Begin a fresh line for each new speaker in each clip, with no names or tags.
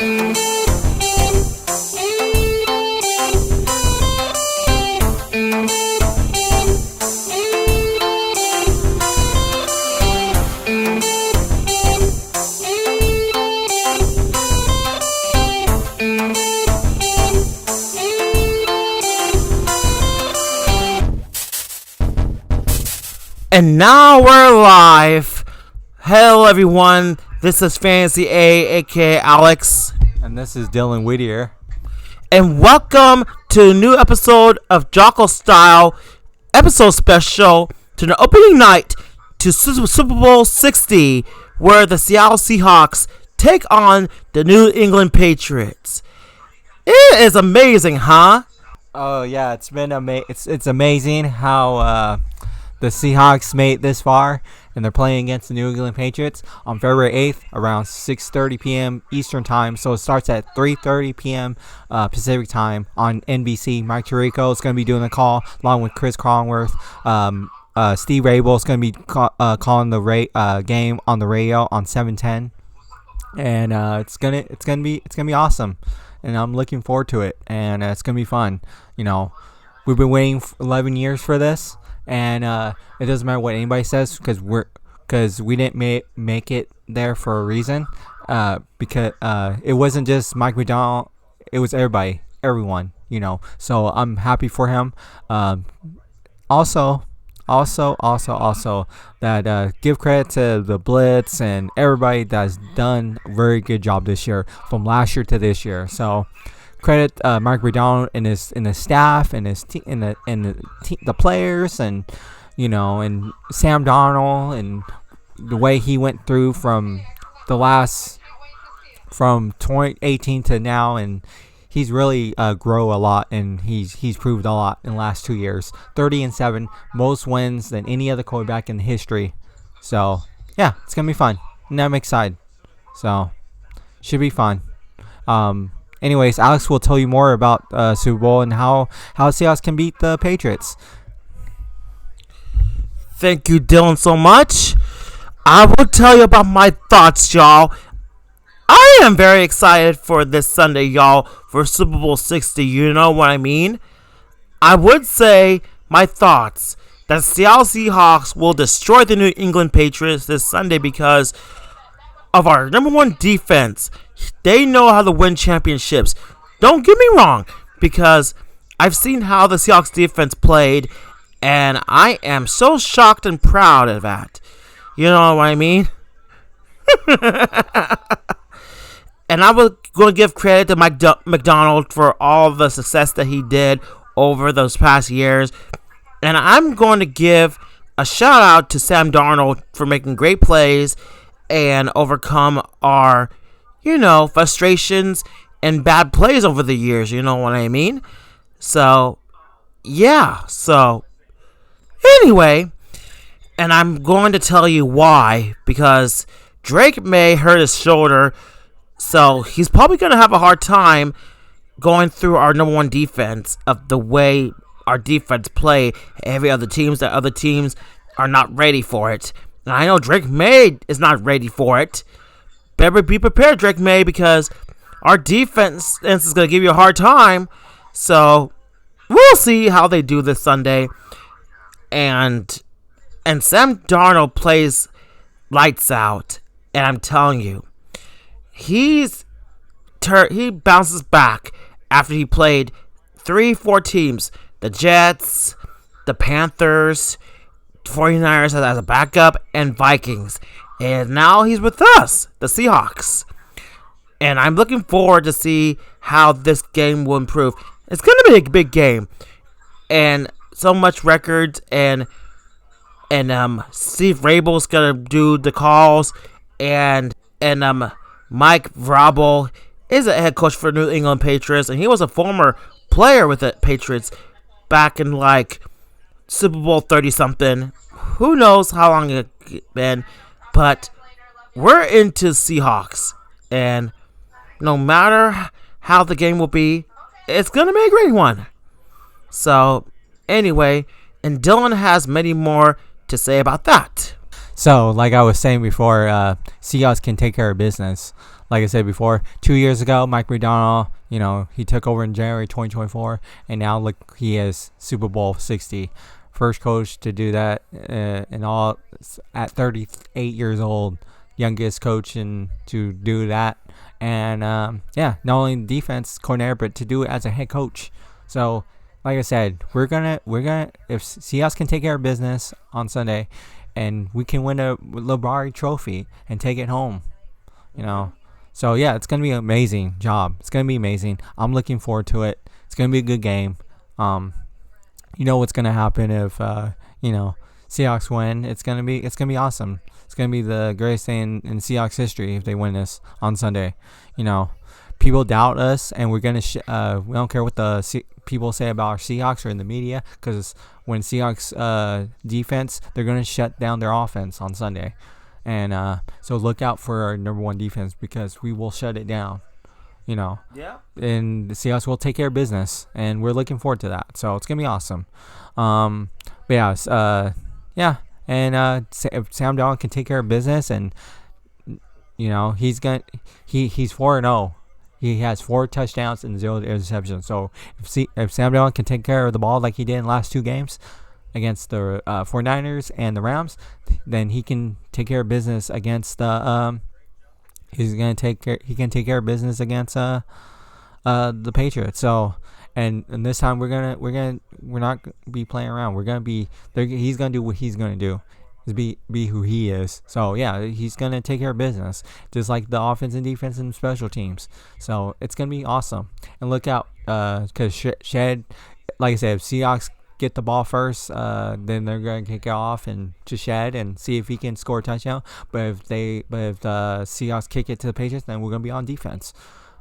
And now we're live. Hello everyone, this is Fantasy A, aka Alex.
And this is Dillon Whittier.
And welcome to a new episode of Jocko Style, episode special to the opening night to Super Bowl 60, where the Seattle Seahawks take on the New England Patriots. It is amazing, huh?
Oh yeah, it's been it's amazing how the Seahawks made it this far, and they're playing against the New England Patriots on February 8th around 6:30 p.m. Eastern Time. So it starts at 3:30 p.m. Pacific Time on NBC. Mike Tirico is going to be doing the call along with Chris Cronworth. Steve Rabel is going to be calling the game on the radio on 710, and it's gonna be awesome, and I'm looking forward to it, and it's gonna be fun. You know, we've been waiting 11 years for this. And it doesn't matter what anybody says because we didn't make it there for a reason. Because it wasn't just Mike McDonald, it was everyone. You know. So I'm happy for him. Also that give credit to the Blitz and everybody that's done a very good job this year from last year to this year. So. Credit Mark McDonald and his staff and the players and and Sam Darnold and the way he went through from 2018 to now, and he's really grow a lot, and he's proved a lot in the last 2 years. 30-7, most wins than any other quarterback in history. So yeah, it's gonna be fun, and I'm excited. So should be fun. Anyways, Alex will tell you more about Super Bowl and how Seahawks can beat the Patriots.
Thank you, Dillon, so much. I will tell you about my thoughts, y'all. I am very excited for this Sunday, y'all, for Super Bowl 60. You know what I mean? I would say my thoughts that Seattle Seahawks will destroy the New England Patriots this Sunday because of our number one defense. They know how to win championships. Don't get me wrong, because I've seen how the Seahawks defense played, and I am so shocked and proud of that. You know what I mean? And I was going to give credit to Mike McDonald for all the success that he did over those past years. And I'm going to give a shout out to Sam Darnold for making great plays and overcome our frustrations and bad plays over the years. You know what I mean? So, yeah. So, anyway, and I'm going to tell you why. Because Drake May hurt his shoulder, so he's probably going to have a hard time going through our number one defense of the way our defense play every other teams. That other teams are not ready for it. And I know Drake May is not ready for it. Better be prepared, Drake May, because our defense is going to give you a hard time. So we'll see how they do this Sunday. And Sam Darnold plays lights out. And I'm telling you, he bounces back after he played 3-4 teams. The Jets, the Panthers, 49ers as a backup, and Vikings. And now he's with us, the Seahawks. And I'm looking forward to see how this game will improve. It's going to be a big game. And so much records. And Steve Rabel's going to do the calls. And Mike Vrabel is a head coach for New England Patriots. And he was a former player with the Patriots back in Super Bowl 30-something. Who knows how long it's been. But we're into Seahawks, and no matter how the game will be, it's going to be a great one. So, anyway, and Dillon has many more to say about that.
So, like I was saying before, Seahawks can take care of business. Like I said before, 2 years ago, Mike McDonald, he took over in January 2024, and now look, he is Super Bowl 60. First coach to do that, and all at 38 years old, youngest coach to do that, and not only defense coordinator, but to do it as a head coach. So, like I said, we're gonna if Seahawks can take care of business on Sunday, and we can win a Lombardi Trophy and take it home, So yeah, it's gonna be an amazing job. It's gonna be amazing. I'm looking forward to it. It's gonna be a good game. What's gonna happen if Seahawks win? It's gonna be awesome. It's gonna be the greatest thing in Seahawks history if they win this on Sunday. People doubt us, and we're gonna we don't care what the people say about our Seahawks or in the media, because when Seahawks defense, they're gonna shut down their offense on Sunday, and so look out for our number one defense, because we will shut it down.
Yeah.
And the Seahawks will take care of business, and we're looking forward to that. So it's gonna be awesome. And if Sam Darnold can take care of business, and he's 4-0. He has 4 touchdowns and 0 interceptions. So if Sam Darnold can take care of the ball like he did in the last 2 games against the 49ers and the Rams, then he can take care of business against the he can take care of business against the Patriots. So and this time we're not be playing around. He's gonna do what he's gonna do. Is be who he is. So yeah, he's gonna take care of business, just like the offense and defense and special teams. So it's gonna be awesome. And look out, because Shed, like I said, if Seahawks get the ball first, then they're gonna kick it off and to Shed and see if he can score a touchdown. But if the Seahawks kick it to the Patriots, then we're gonna be on defense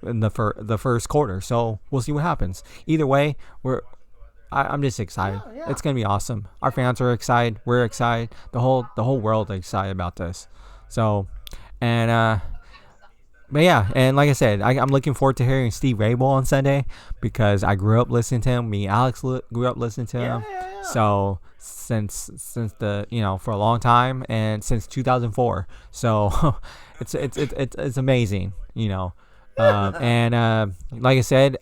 in the first quarter. So we'll see what happens. Either way, I'm just excited. Yeah. It's gonna be awesome. Our fans are excited. We're excited. The whole world is excited about this. So, and but yeah, and like I said, I'm looking forward to hearing Steve Rabel on Sunday, because I grew up listening to him. Me, Alex grew up listening to him. Yeah. So since the for a long time, and since 2004. So it's amazing. And like I said,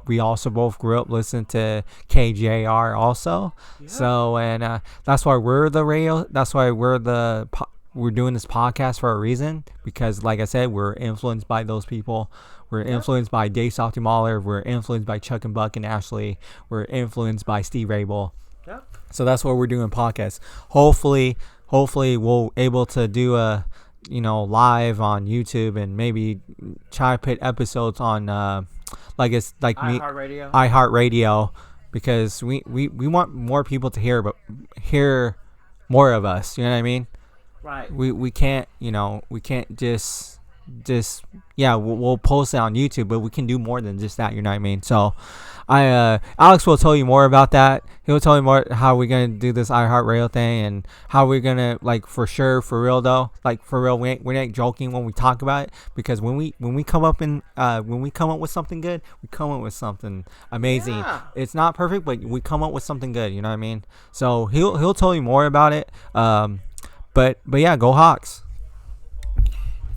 we also both grew up listening to KJR also. Yeah. So and that's why we're the radio. That's why we're doing this podcast for a reason, because like I said, we're influenced by those people. We're influenced by Dave Softy Mahler. We're influenced by Chuck and Buck and Ashley. We're influenced by Steve Rabel. Yeah. So that's why we're doing podcasts. Hopefully we'll able to do a live on YouTube, and maybe try to put episodes on iHeartRadio, because we want more people to hear more of us. You know what I mean?
Right.
We can't just we'll post it on YouTube, but we can do more than just that. You know what I mean? So Alex will tell you more about that. He'll tell you more how we're gonna do this iHeartRadio thing, and how we're gonna, like, for real though, we're not joking when we talk about it, because when we come up with something good, we come up with something amazing. Yeah. It's not perfect, but we come up with something good. You know what I mean? So he'll tell you more about it. But yeah, go Hawks.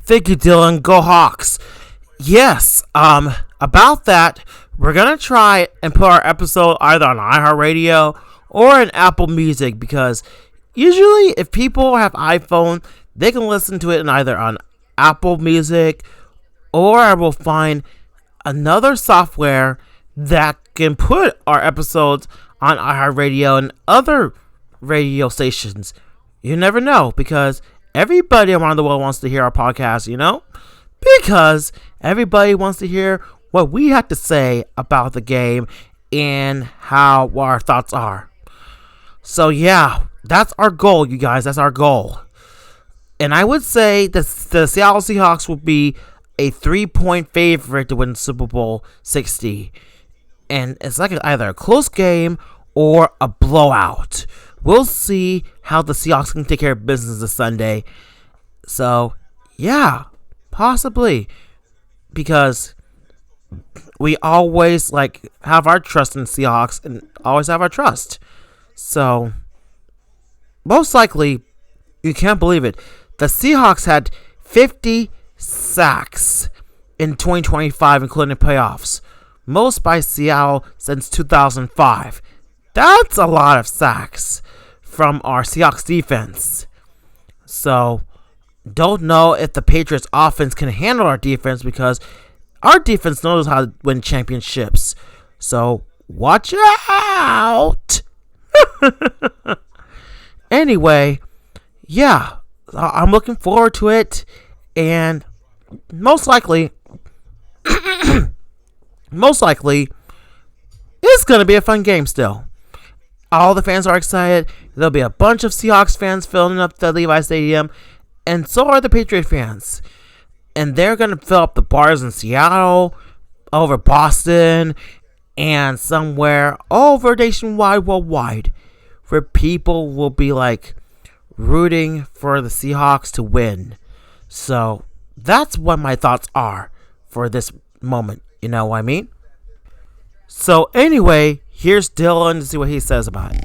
Thank you, Dillon. Go Hawks. Yes. About that, we're gonna try and put our episode either on iHeartRadio or in Apple Music, because usually if people have iPhone, they can listen to it either on Apple Music, or I will find another software that can put our episodes on iHeartRadio and other radio stations. You never know, because everybody around the world wants to hear our podcast, because everybody wants to hear what we have to say about the game and what our thoughts are. So yeah, that's our goal, you guys. That's our goal. And I would say that the Seattle Seahawks will be a 3-point favorite to win Super Bowl 60. And it's like either a close game or a blowout. We'll see how the Seahawks can take care of business this Sunday. So, yeah, possibly. Because we always have our trust in Seahawks and always have our trust. So, most likely, You can't believe it. The Seahawks had 50 sacks in 2025, including playoffs. Most by Seattle since 2005. That's a lot of sacks from our Seahawks defense. So, don't know if the Patriots offense can handle our defense because our defense knows how to win championships. So, watch out! Anyway, yeah, I'm looking forward to it. And most likely, it's going to be a fun game still. All the fans are excited. There'll be a bunch of Seahawks fans filling up the Levi Stadium. And so are the Patriot fans. And they're going to fill up the bars in Seattle, over Boston, and somewhere over nationwide, worldwide, where people will be like rooting for the Seahawks to win. So that's what my thoughts are for this moment. You know what I mean? So anyway, here's Dillon to see what he says about it.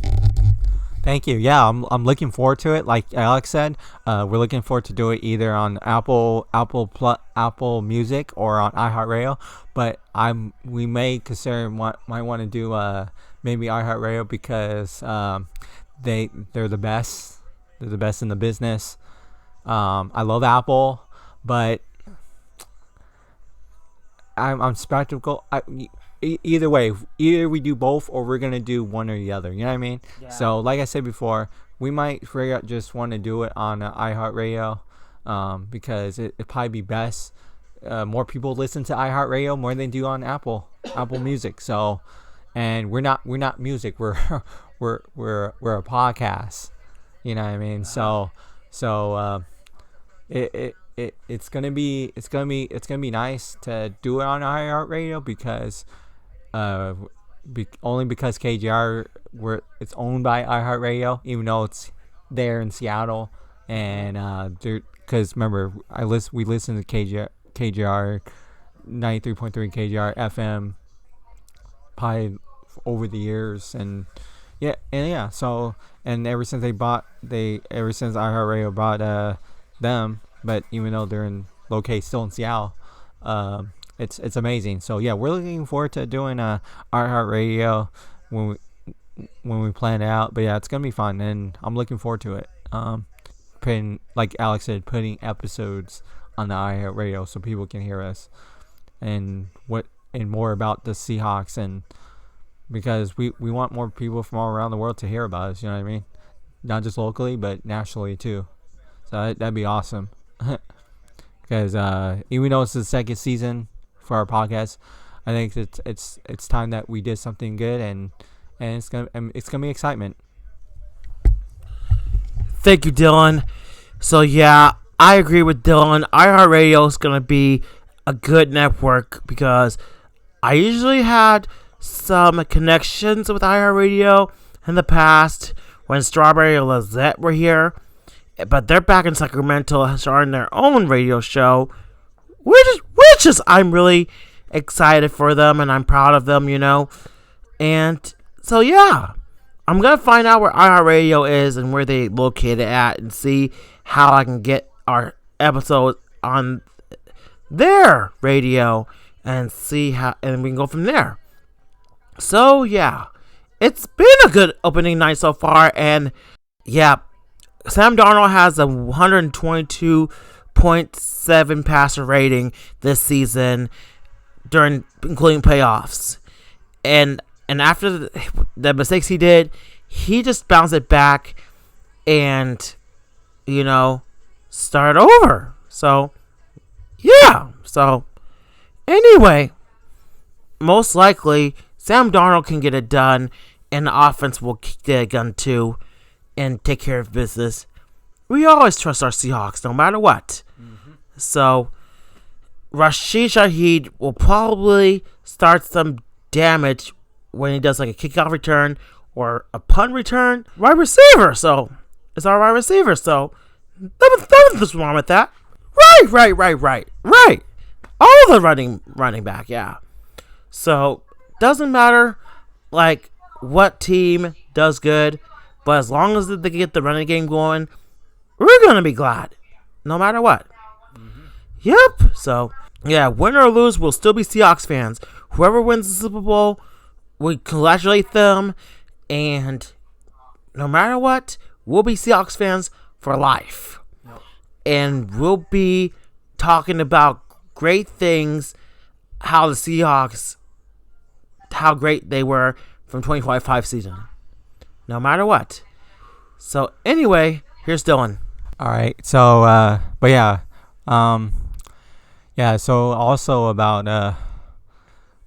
Thank you. Yeah, I'm looking forward to it. Like Alex said, we're looking forward to do it either on Apple Music or on iHeartRadio. But we may consider might want to do maybe iHeartRadio because they're the best. They're the best in the business. I love Apple, but I'm skeptical. Either way, either we do both or we're gonna do one or the other. You know what I mean? Yeah. So, like I said before, we might figure out just want to do it on iHeartRadio, because it probably be best. More people listen to iHeartRadio more than they do on Apple Music. So, and we're not music. We're a podcast. You know what I mean? So it's gonna be nice to do it on iHeartRadio because only because KJR it's owned by iHeartRadio, even though it's there in Seattle, and because remember we listen to KJR 93.3 KJR FM probably over the years, and so ever since iHeartRadio bought them, but even though they're still in Seattle, it's amazing. So yeah, we're looking forward to doing iHeartRadio when we plan it out. But yeah, it's gonna be fun, and I'm looking forward to it. Putting, like Alex said, putting episodes on the iHeartRadio so people can hear us and more about the Seahawks, and because we want more people from all around the world to hear about us. You know what I mean? Not just locally, but nationally too. So that'd be awesome. Because even though it's the second season for our podcast, I think it's time that we did something good, and it's gonna be excitement.
Thank you, Dillon. So yeah, I agree with Dillon. iHeartRadio is gonna be a good network because I usually had some connections with iHeartRadio in the past when Strawberry and Lizette were here. But they're back in Sacramento starting their own radio show, which is I'm really excited for them and I'm proud of them, you know. And so yeah, I'm gonna find out where iHeartRadio is and where they located at and see how I can get our episode on their radio and see how, and we can go from there. So yeah, it's been a good opening night so far, and yeah. Sam Darnold has a 122.7 passer rating this season, including playoffs. And after the mistakes he did, he just bounced it back and, start over. So, yeah. So, anyway, most likely, Sam Darnold can get it done, and the offense will get it done too and take care of business. We always trust our Seahawks, no matter what. Mm-hmm. So, Rashid Shaheed will probably start some damage when he does like a kickoff return or a punt return. Wide receiver, so it's our wide receiver. So, nothing's wrong with that. Right. All the running back, yeah. So, doesn't matter like what team does good. But as long as they get the running game going, we're gonna be glad, no matter what. Yep. So yeah, win or lose, we'll still be Seahawks fans. Whoever wins the Super Bowl, we congratulate them, and no matter what, we'll be Seahawks fans for life.
Yep.
And we'll be talking about great things, how the Seahawks, how great they were from 2025 season. No matter what. So anyway, here's Dillon.
All right. So, but yeah, yeah. So also about,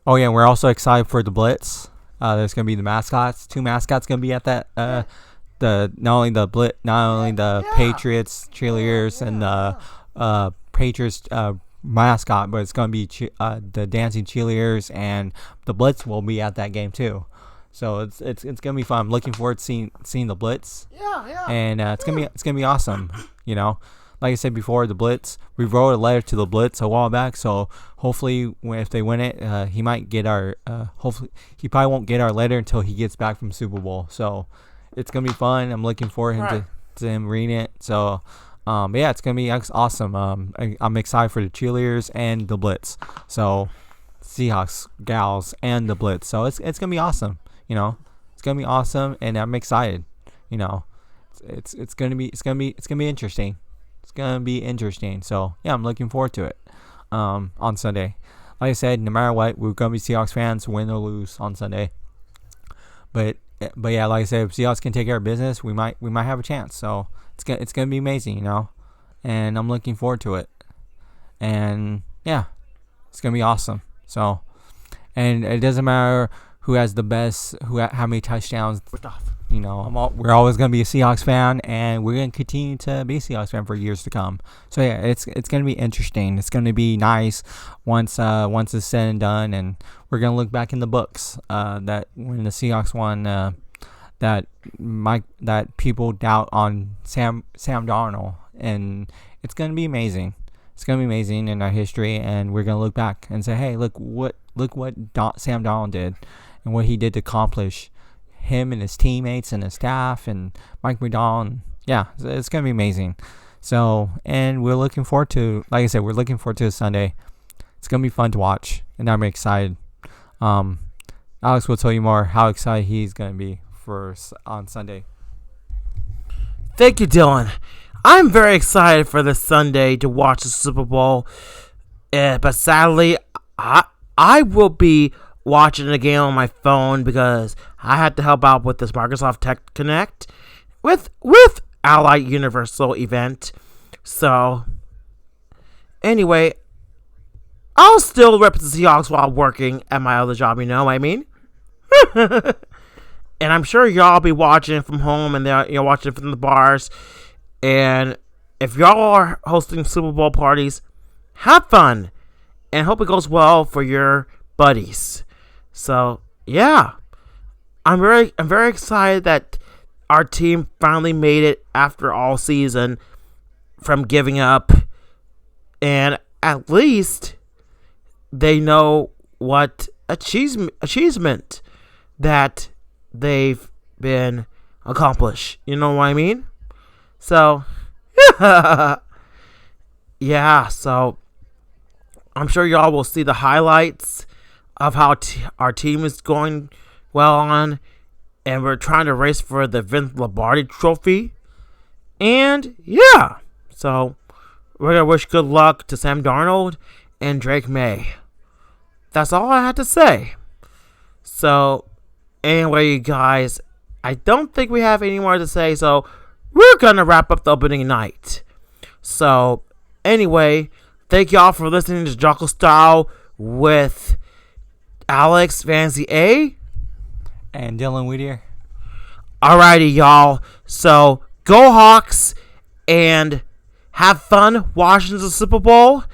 oh yeah, we're also excited for the Blitz. There's gonna be the mascots. 2 mascots gonna be at that. Not only the Patriots cheerleaders and the Patriots mascot, but it's gonna be the dancing cheerleaders, and the Blitz will be at that game too. So it's gonna be fun. I'm looking forward to seeing the Blitz. Yeah. And it's gonna be awesome. You know, like I said before, the Blitz. We wrote a letter to the Blitz a while back. So hopefully, if they win it, he might get our. Hopefully, he probably won't get our letter until he gets back from Super Bowl. So it's gonna be fun. I'm looking forward to him reading it. So. Yeah, it's gonna be awesome. I'm excited for the cheerleaders and the Blitz. So, Seahawks gals and the Blitz. So it's gonna be awesome. You know, it's gonna be awesome, and I'm excited. You know, it's gonna be interesting. It's gonna be interesting. So yeah, I'm looking forward to it. On Sunday, like I said, no matter what, we're gonna be Seahawks fans, win or lose on Sunday. But yeah, like I said, if Seahawks can take care of business, we might have a chance. So. It's gonna be amazing, you know, and I'm looking forward to it. And yeah, it's gonna be awesome. So, and it doesn't matter who has the best, how many touchdowns. You know, we're always gonna be a Seahawks fan, and we're gonna continue to be a Seahawks fan for years to come. So yeah, it's gonna be interesting. It's gonna be nice once it's said and done, and we're gonna look back in the books that when the Seahawks won. That people doubt on Sam Darnold, and it's gonna be amazing. It's gonna be amazing in our history, and we're gonna look back and say, hey, look what Sam Darnold did, and what he did to accomplish him and his teammates and his staff and Mike McDonald. Yeah, it's gonna be amazing. So, and we're looking forward to, like I said, we're looking forward to Sunday. It's gonna be fun to watch, and I'm excited. Alex will tell you more how excited he's gonna be on Sunday.
Thank you, Dillon. I'm very excited for this Sunday to watch the Super Bowl, but sadly, I will be watching the game on my phone because I had to help out with this Microsoft Tech Connect with Allied Universal event. So, anyway, I'll still represent the Seahawks while working at my other job. You know what I mean? And I'm sure y'all be watching it from home, and you're watching it from the bars. And if y'all are hosting Super Bowl parties, have fun, and hope it goes well for your buddies. So yeah, I'm very excited that our team finally made it after all season from giving up, and at least they know what achievement that they've been accomplished. You know what I mean? So, yeah. So, I'm sure y'all will see the highlights of how our team is going well on, and we're trying to race for the Vince Lombardi Trophy. And yeah, so we're gonna wish good luck to Sam Darnold and Drake May. That's all I had to say. So. Anyway, you guys, I don't think we have any more to say, so we're going to wrap up the opening night. So, anyway, thank y'all for listening to Jocko Style with Alex Fancy A.
And Dillon Whittier.
Alrighty, y'all. So, go Hawks, and have fun watching the Super Bowl,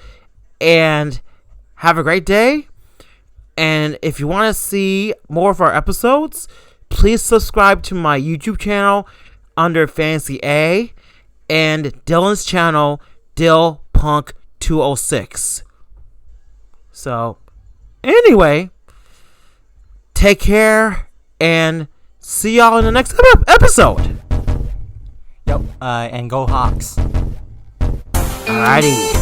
and have a great day. And if you want to see more of our episodes, please subscribe to my YouTube channel under Fantasy A and Dillon's channel, Dill Punk 206. So, anyway, take care and see y'all in the next episode.
Yep. And go Hawks.
Alrighty.